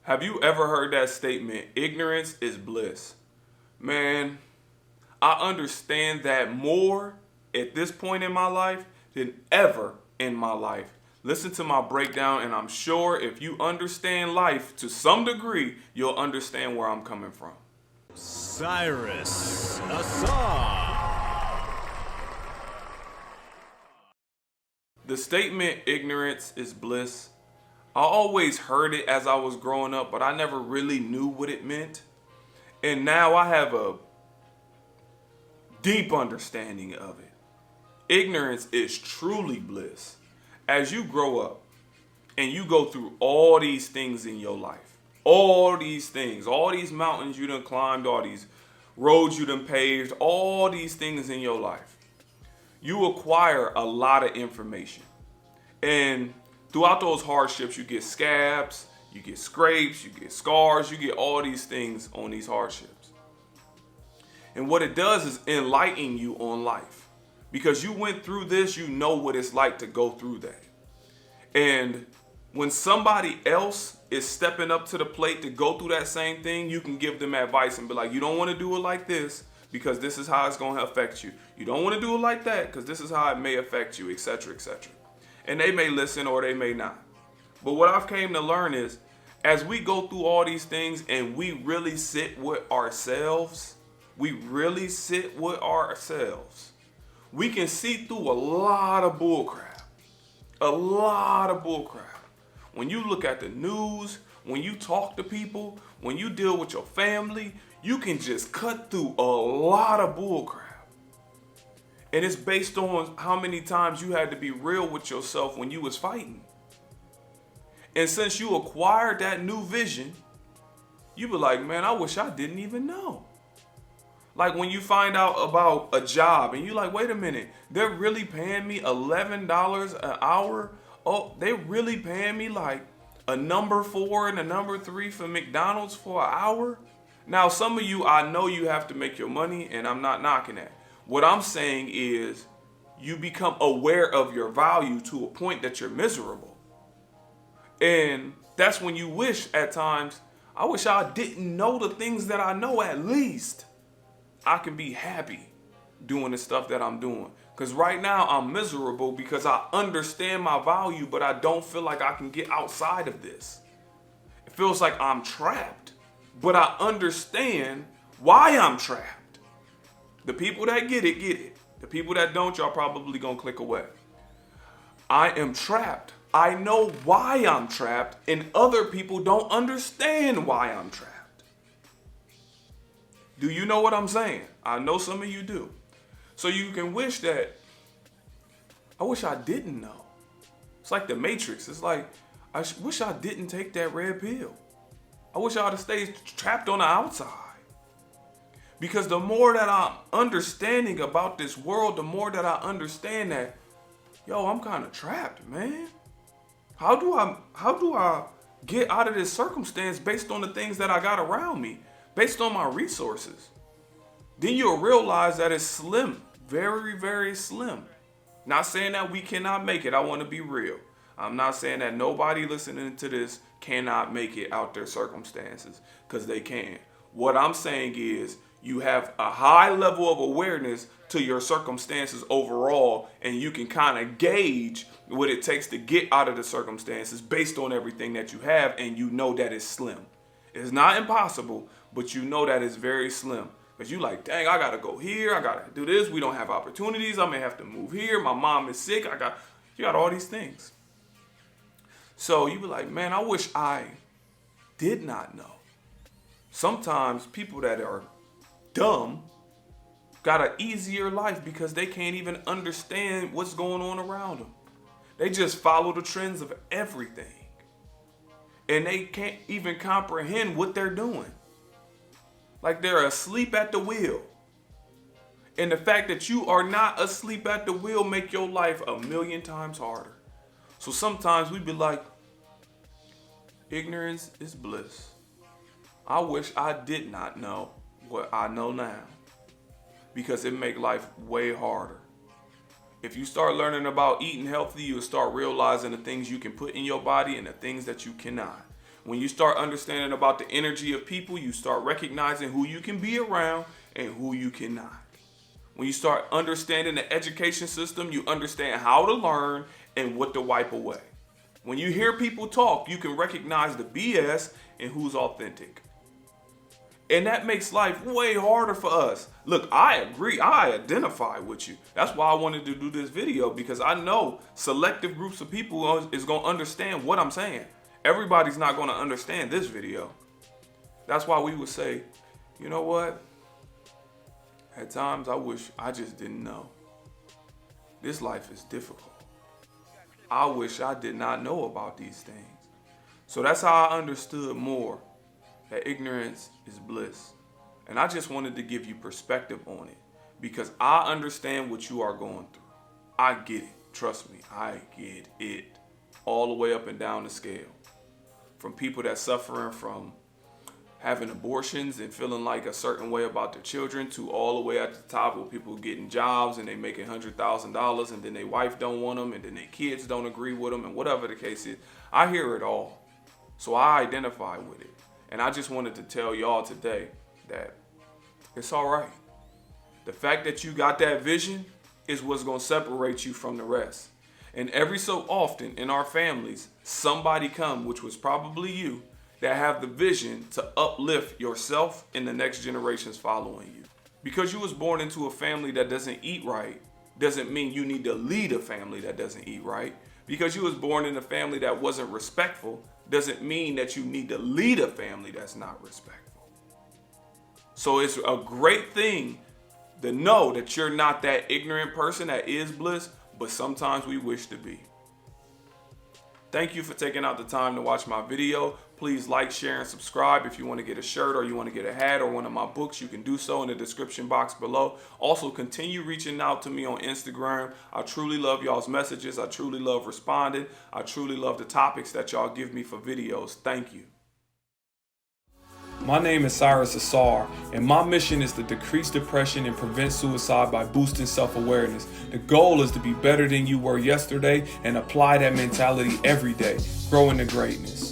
Have you ever heard that statement, ignorance is bliss? Man, I understand that more at this point in my life than ever in my life. Listen to my breakdown, and I'm sure if you understand life to some degree, you'll understand where I'm coming from. Cyrus, Ausar. The statement, ignorance is bliss, I always heard it as I was growing up, but I never really knew what it meant. And now I have a deep understanding of it. Ignorance is truly bliss. As you grow up and you go through all these things in your life, all these things, all these mountains you done climbed, all these roads you done paved, all these things in your life, you acquire a lot of information. And throughout those hardships, you get scabs, you get scrapes, you get scars, you get all these things on these hardships. And what it does is enlighten you on life. Because you went through this, you know what it's like to go through that. And when somebody else is stepping up to the plate to go through that same thing, you can give them advice and be like, you don't want to do it like this because this is how it's going to affect you. You don't want to do it like that because this is how it may affect you, etc., etc. And they may listen or they may not. But what I've came to learn is, as we go through all these things and we really sit with ourselves, we can see through a lot of bullcrap. A lot of bullcrap. When you look at the news, when you talk to people, when you deal with your family, you can just cut through a lot of bullcrap. And it's based on how many times you had to be real with yourself when you was fighting. And since you acquired that new vision, you be like, man, I wish I didn't even know. Like when you find out about a job and you're like, wait a minute, they're really paying me $11 an hour? Oh, they really paying me like a number 4 and a number 3 for McDonald's for an hour? Now, some of you, I know you have to make your money, and I'm not knocking that. What I'm saying is you become aware of your value to a point that you're miserable. And that's when you wish at times, I wish I didn't know the things that I know. At least I can be happy doing the stuff that I'm doing. Because right now I'm miserable because I understand my value, but I don't feel like I can get outside of this. It feels like I'm trapped, but I understand why I'm trapped. The people that get it, get it. The people that don't, y'all probably gonna click away. I am trapped. I know why I'm trapped, and other people don't understand why I'm trapped. Do you know what I'm saying? I know some of you do. So you can wish that, I wish I didn't know. It's like the Matrix. It's like, I wish I didn't take that red pill. I wish I would have stayed trapped on the outside. Because the more that I'm understanding about this world, the more that I understand that, yo, I'm kind of trapped, man. How do I get out of this circumstance based on the things that I got around me, based on my resources? Then you'll realize that it's slim, very, very slim. Not saying that we cannot make it. I want to be real. I'm not saying that nobody listening to this cannot make it out their circumstances, because they can. What I'm saying is, you have a high level of awareness to your circumstances overall, and you can kind of gauge what it takes to get out of the circumstances based on everything that you have, and you know that it's slim. It's not impossible, but you know that it's very slim. Because you like, dang, I got to go here, I got to do this, we don't have opportunities, I may have to move here, my mom is sick, you got all these things. So you be like, man, I wish I did not know. Sometimes people that are dumb got an easier life because they can't even understand what's going on around them. They just follow the trends of everything. And they can't even comprehend what they're doing. Like they're asleep at the wheel. And the fact that you are not asleep at the wheel make your life a million times harder. So sometimes we be like, ignorance is bliss. I wish I did not know what I know now, because it make life way harder. If you start learning about eating healthy, you'll start realizing the things you can put in your body and the things that you cannot. When you start understanding about the energy of people, you start recognizing who you can be around and who you cannot. When you start understanding the education system, you understand how to learn and what to wipe away. When you hear people talk, you can recognize the BS and who's authentic. And that makes life way harder for us. Look, I agree. I identify with you. That's why I wanted to do this video, because I know selective groups of people is going to understand what I'm saying. Everybody's not going to understand this video. That's why we would say, you know what? At times I wish I just didn't know. This life is difficult. I wish I did not know about these things. So that's how I understood more that ignorance is bliss. And I just wanted to give you perspective on it, because I understand what you are going through. I get it. Trust me, I get it. All the way up and down the scale. From people that suffering from having abortions and feeling like a certain way about their children, to all the way at the top with people getting jobs and they making $100,000 and then their wife don't want them and then their kids don't agree with them and whatever the case is. I hear it all. So I identify with it. And I just wanted to tell y'all today that it's all right. The fact that you got that vision is what's going to separate you from the rest. And every so often in our families, somebody come, which was probably you, that have the vision to uplift yourself and the next generations following you. Because you was born into a family that doesn't eat right, doesn't mean you need to lead a family that doesn't eat right. Because you was born in a family that wasn't respectful, doesn't mean that you need to lead a family that's not respectful. So it's a great thing to know that you're not that ignorant person that is bliss, but sometimes we wish to be. Thank you for taking out the time to watch my video. Please like, share, and subscribe. If you want to get a shirt or you want to get a hat or one of my books, you can do so in the description box below. Also, continue reaching out to me on Instagram. I truly love y'all's messages. I truly love responding. I truly love the topics that y'all give me for videos. Thank you. My name is Cyrus Ausar, and my mission is to decrease depression and prevent suicide by boosting self-awareness. The goal is to be better than you were yesterday and apply that mentality every day, growing to greatness.